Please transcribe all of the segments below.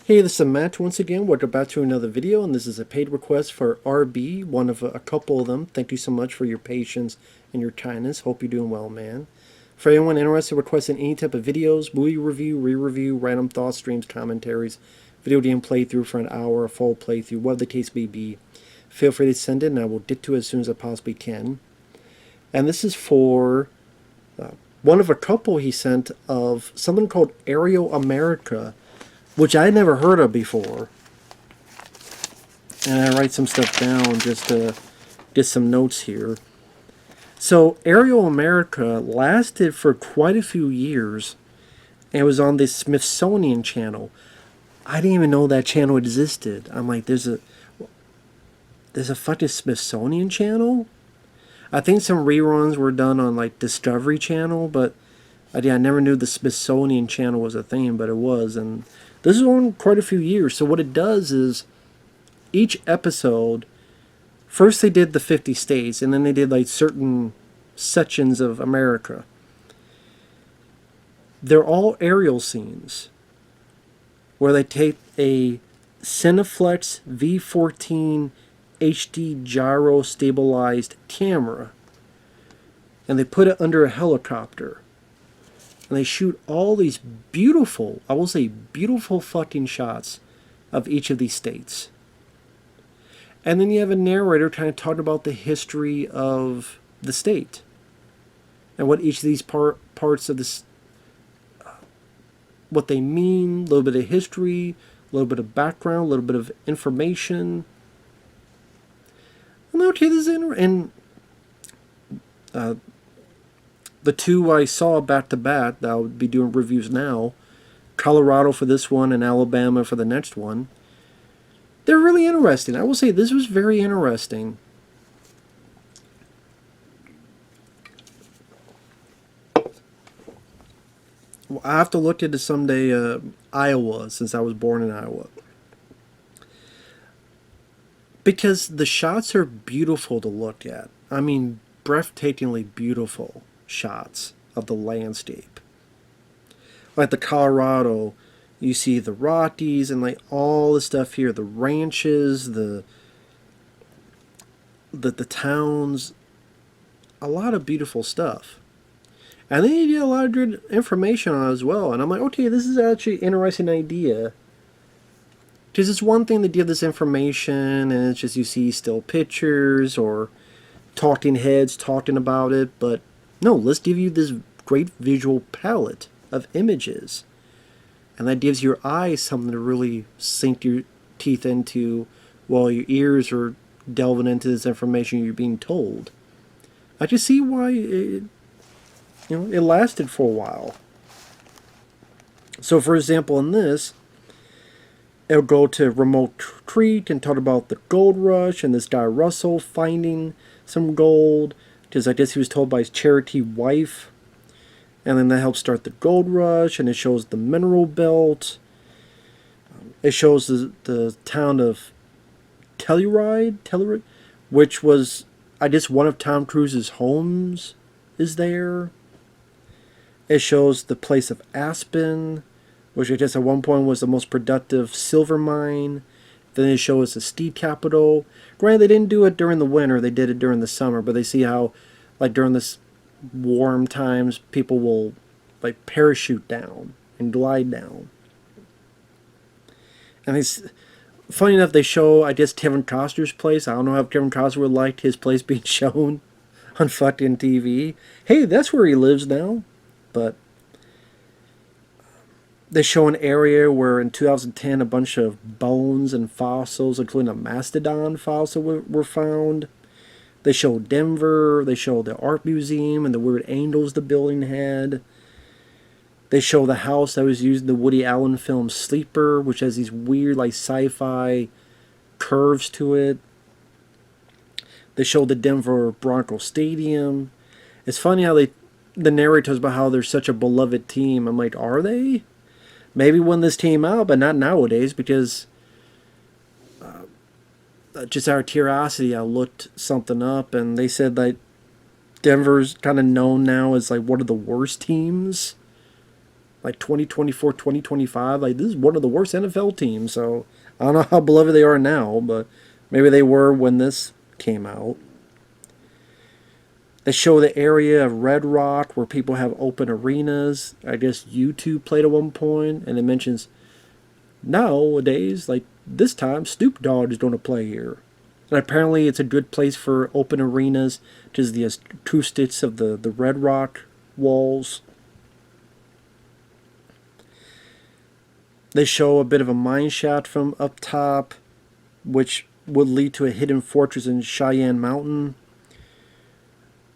Hey, this is Matt once again. Welcome back to another video, and this is a paid request for RB, one of a couple of them. Thank you so much for your patience and your kindness. Hope you're doing well, man. For anyone interested in requesting any type of videos, movie review, re-review, random thoughts, streams, commentaries, video game playthrough for an hour, a full playthrough, whatever the case may be, feel free to send it, and I will get to it as soon as I possibly can. And this is for one of a couple he sent of something called Aerial America, which I never heard of before. And I write some stuff down just to get some notes here. So Aerial America lasted for quite a few years, and it was on the Smithsonian Channel. I didn't even know that channel existed. I'm like, there's a fucking Smithsonian Channel? I think some reruns were done on like Discovery Channel, but I never knew the Smithsonian Channel was a thing, but it was. And this is on quite a few years. So what it does is each episode, first they did the 50 states, and then they did like certain sections of America. They're all aerial scenes where they take a Cineflex V14 HD gyro stabilized camera and they put it under a helicopter. And they shoot all these beautiful, I will say beautiful fucking shots of each of these states. And then you have a narrator kind of talking about the history of the state. And what each of these parts of this, what they mean, a little bit of history, a little bit of background, a little bit of information. And okay, this is the two I saw back to back that I'll be doing reviews now, Colorado for this one and Alabama for the next one, they're really interesting. I will say this was very interesting. Well, I have to look into someday Iowa, since I was born in Iowa. Because the shots are beautiful to look at. I mean, breathtakingly beautiful shots of the landscape. Like the Colorado, you see the Rockies and like all the stuff here, the ranches, the towns, a lot of beautiful stuff. And then you get a lot of good information on it as well. And I'm like, okay, this is actually an interesting idea. Because it's one thing to give this information and it's just you see still pictures or talking heads talking about it, but no, let's give you this great visual palette of images. And that gives your eyes something to really sink your teeth into while your ears are delving into this information you're being told. I can see why it lasted for a while. So for example, in this, it'll go to Remote Creek and talk about the gold rush and this guy Russell finding some gold, because I guess he was told by his Cherokee wife. And then that helps start the gold rush, and it shows the mineral belt. It shows the town of Telluride, which was, I guess, one of Tom Cruise's homes is there. It shows the place of Aspen, which I guess at one point was the most productive silver mine. Then they show us the steed capital. Granted, they didn't do it during the winter, they did it during the summer, but they see how, like, during this warm times, people will, like, parachute down and glide down. And it's funny enough, they show, I guess, Kevin Costner's place. I don't know how Kevin Costner would like his place being shown on fucking TV. Hey, that's where he lives now. But they show an area where in 2010 a bunch of bones and fossils, including a mastodon fossil, were found. They show Denver. They show the art museum and the weird angels the building had. They show the house that was used in the Woody Allen film Sleeper, which has these weird like sci-fi curves to it. They show the Denver Broncos Stadium. It's funny how the narrator talks about how they're such a beloved team. I'm like, are they? Maybe when this came out, but not nowadays, because just out of curiosity, I looked something up, and they said that Denver's kind of known now as like one of the worst teams like 2024, 2025. Like, this is one of the worst NFL teams. So I don't know how beloved they are now, but maybe they were when this came out. They show the area of Red Rock where people have open arenas. I guess U2 played at one point, and it mentions nowadays, like this time, Snoop Dogg is going to play here. And apparently, it's a good place for open arenas, just the acoustics of the Red Rock walls. They show a bit of a mine shaft from up top, which would lead to a hidden fortress in Cheyenne Mountain.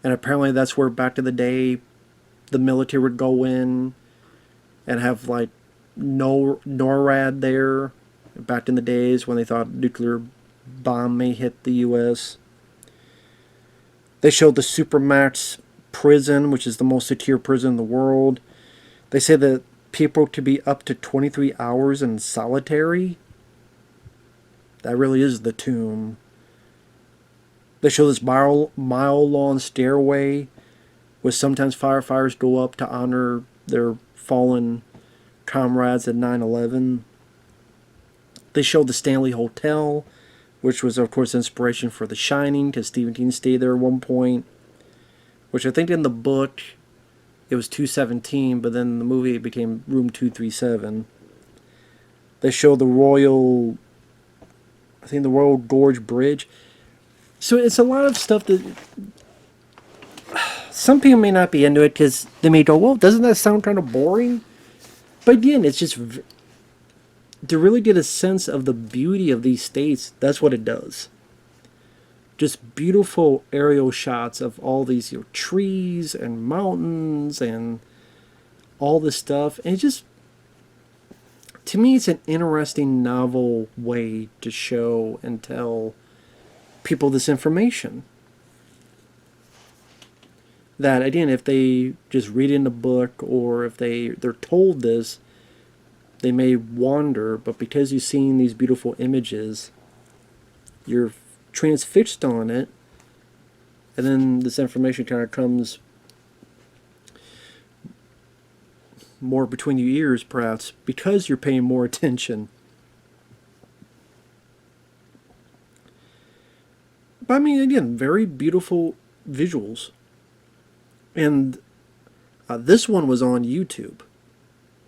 And apparently that's where back in the day the military would go in and have like no NORAD there back in the days when they thought nuclear bomb may hit the US. They showed the Supermax prison, which is the most secure prison in the world. They say that people could be up to 23 hours in solitary. That really is the tomb. They show this mile-long stairway where sometimes firefighters go up to honor their fallen comrades at 9/11. They show the Stanley Hotel, which was, of course, inspiration for The Shining, because Stephen King stayed there at one point, which I think in the book it was 217, but then in the movie it became room 237. They show the Royal Gorge Bridge. So it's a lot of stuff that some people may not be into it because they may go, well, doesn't that sound kind of boring? But again, it's just to really get a sense of the beauty of these states, that's what it does. Just beautiful aerial shots of all these trees and mountains and all this stuff. And it just, to me, it's an interesting, novel way to show and tell people this information. That, again, if they just read in the book or if they're told this, they may wander, but because you've seen these beautiful images, you're transfixed on it, and then this information kind of comes more between your ears, perhaps, because you're paying more attention. But I mean, again, very beautiful visuals. And this one was on YouTube.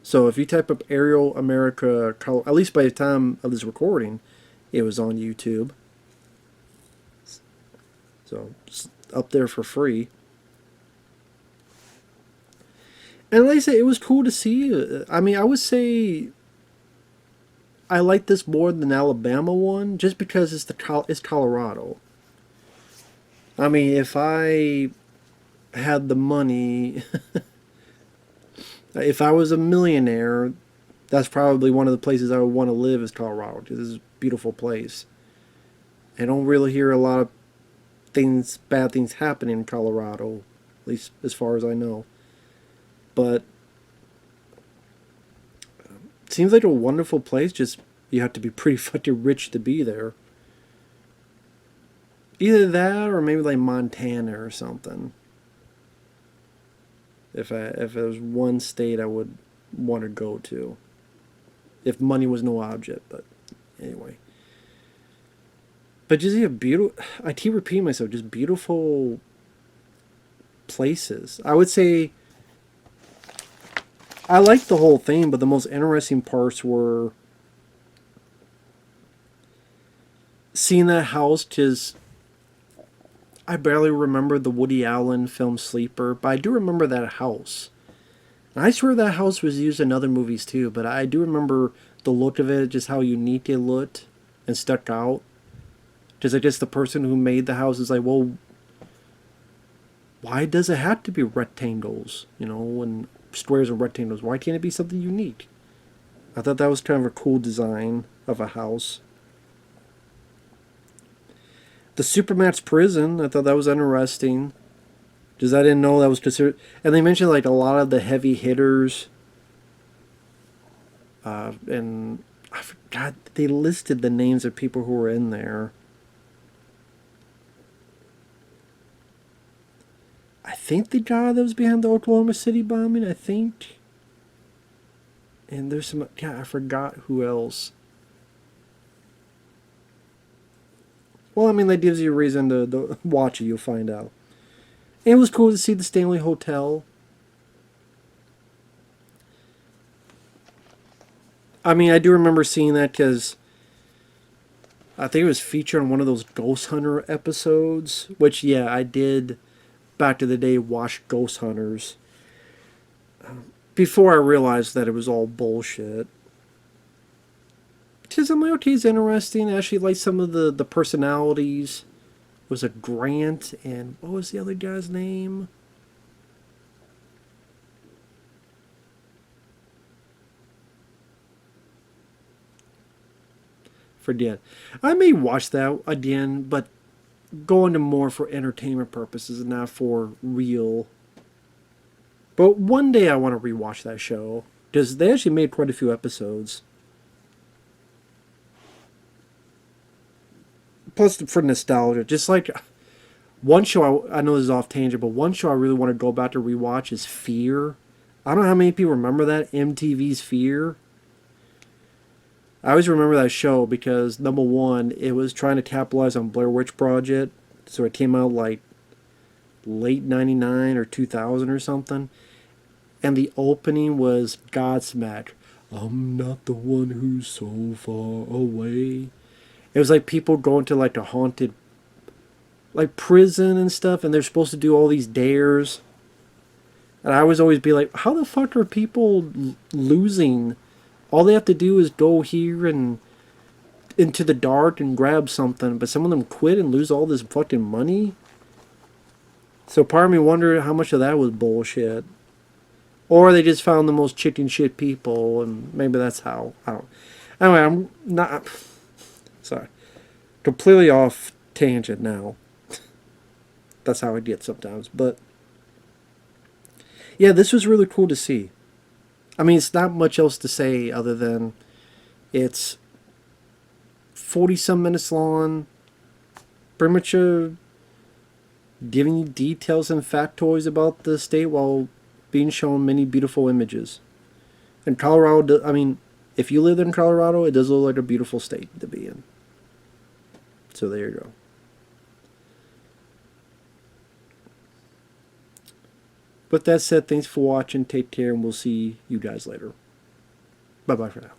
So if you type up Aerial America, at least by the time of this recording, it was on YouTube. So it's up there for free. And like I said, it was cool to see. I mean, I would say I like this more than the Alabama one, just because it's Colorado. I mean, if I had the money, if I was a millionaire, that's probably one of the places I would want to live is Colorado, because it's a beautiful place. I don't really hear a lot of bad things happen in Colorado, at least as far as I know. But it seems like a wonderful place, just you have to be pretty fucking rich to be there. Either that or maybe like Montana or something. If there was one state I would want to go to. If money was no object, but anyway. But just I keep repeating myself, just beautiful places. I would say I liked the whole thing, but the most interesting parts were seeing that house, because I barely remember the Woody Allen film Sleeper, but I do remember that house. And I swear that house was used in other movies too, but I do remember the look of it, just how unique it looked and stuck out. Because I guess the person who made the house is like, well, why does it have to be rectangles? And squares and rectangles. Why can't it be something unique? I thought that was kind of a cool design of a house. The Supermax prison, I thought that was interesting. Because I didn't know that was considered. And they mentioned like a lot of the heavy hitters. And I forgot, they listed the names of people who were in there. I think the guy that was behind the Oklahoma City bombing, I think. And there's some, yeah, I forgot who else. Well, I mean, that gives you a reason to watch it, you'll find out. And it was cool to see the Stanley Hotel. I mean, I do remember seeing that because I think it was featured on one of those Ghost Hunter episodes. Which, yeah, I did back to the day watch Ghost Hunters before I realized that it was all bullshit. Because I'm like, okay, it's interesting. I actually like some of the personalities. It was a Grant, and what was the other guy's name? Forget. I may watch that again, but go into more for entertainment purposes and not for real. But one day I want to rewatch that show because they actually made quite a few episodes. Plus, for nostalgia, just like one show I know this is off tangent, but one show I really want to go back to rewatch is Fear. I don't know how many people remember that MTV's Fear. I always remember that show because number one, it was trying to capitalize on Blair Witch Project, so it came out like late '99 or 2000 or something, and the opening was Godsmack. I'm not the one who's so far away. It was like people going to like a haunted, like prison and stuff, and they're supposed to do all these dares. And I was always be like, how the fuck are people losing? All they have to do is go here and into the dark and grab something, but some of them quit and lose all this fucking money. So part of me wondered how much of that was bullshit. Or they just found the most chicken shit people, and maybe that's how. I don't. Anyway, I'm not. Sorry. Completely off tangent now. That's how I get sometimes. But yeah, this was really cool to see. I mean, it's not much else to say other than it's 40 some minutes long. Pretty much giving you details and factoids about the state while being shown many beautiful images. And Colorado, I mean, if you live in Colorado, it does look like a beautiful state to be in. So there you go. With that said, thanks for watching. Take care, and we'll see you guys later. Bye-bye for now.